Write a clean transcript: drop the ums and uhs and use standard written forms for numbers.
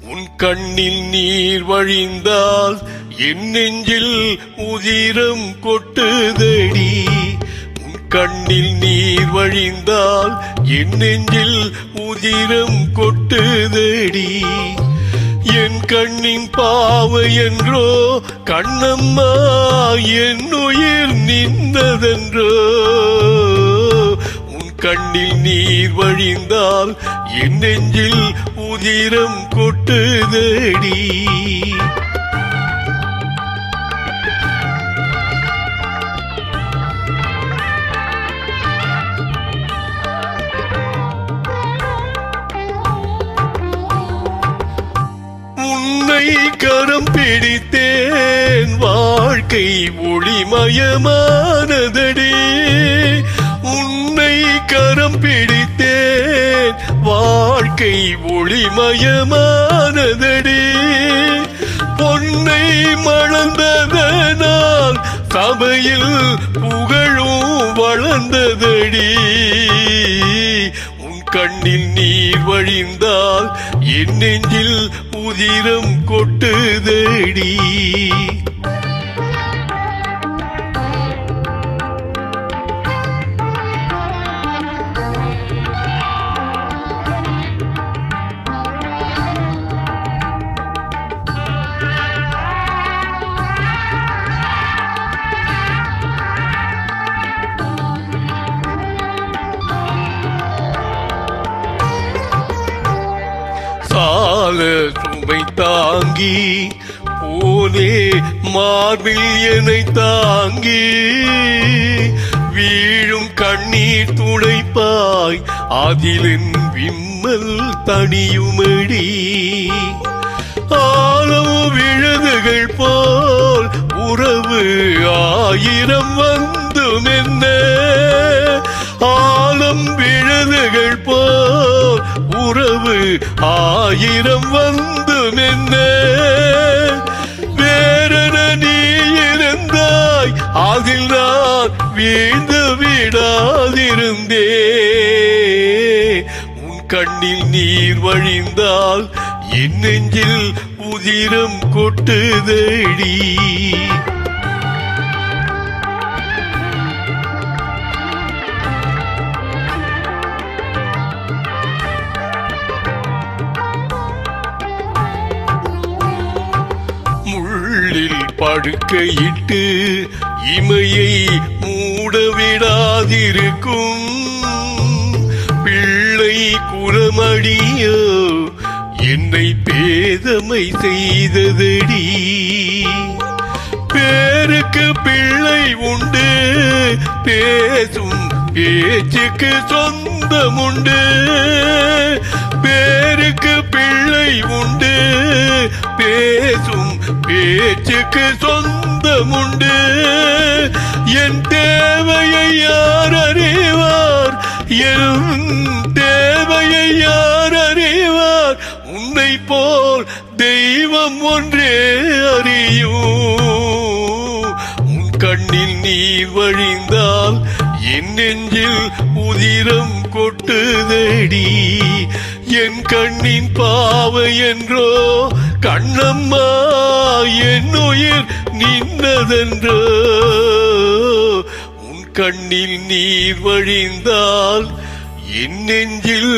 உன் கண்ணில் நீர் வழிந்தால் என் நெஞ்சில் உதிரம் கொட்டுதடி. உன் கண்ணில் நீர் வழிந்தால் என் நெஞ்சில் உதிரம் கொட்டுதடி. என் கண்ணின் பாவை என்றோ கண்ணம்மா என் உயிர் நின்றதென்றோ. உன் கண்ணில் நீர் வழிந்தால் என் நெஞ்சில் உதிரம் கொட்டுதடி. உன்னை கரம் பிடித்தேன் வாழ்க்கை ஒளிமயமானதடி. உன்னை கரம் பிடித்தேன் வாழ்க்கை ஒளிமயமானதடி. பொன்னை மணந்ததனால் சபையில் புகழும் வளர்ந்ததடி. உன் கண்ணில் நீர் வழிந்தால் என் நெஞ்சில் உதிரம் கொட்டுதடி. சால சுமை தாங்கி போனே மார்பில் என்னை தாங்கி. வீழும் கண்ணீர் துடைப்பாய் அதிலின் விம்மல் தனியுமடி. ஆழம் விழுதுகள் போல் உறவு ஆயிரம் வந்தும் என்ன. ஆழம் விழுதுகள் போல் உறவு ஆயிரம் வந்தும் என்ன. வேறென நீ இருந்தாய் அதில் நான் வீழ்ந்து விடாதிருந்தே. உன் கண்ணில் நீர் வழிந்தால் என் நெஞ்சில் உதிரம் கொட்டுதடி. முள்ளில் படுக்கையிட்டு இமையை மூடவிடாதிருக்கும் பிள்ளை குரமடியோ என்னை பேதமை செய்ததடி. பேருக்கு பிள்ளை உண்டு பேசும் பேச்சுக்கு சொந்தமுண்டு. பேருக்கு பிள்ளை உண்டு பேசும் பேச்சுக்கு சொந்தமுண்டு. என் தேவையை யார் அறிவார், என் தேவையை யார் அறிவார். உன்னை போல் தெய்வம் ஒன்றே அறியும். உன் கண்ணில் நீர் வழிந்தால் என் நெஞ்சில் உதிரம் கொட்டுதடி. என் கண்ணின் பாவை என்றோ கண்ணம்மா என் உயிர் நின்றதென்றோ. உன் கண்ணில் நீர் வழிந்தால் என் நெஞ்சில்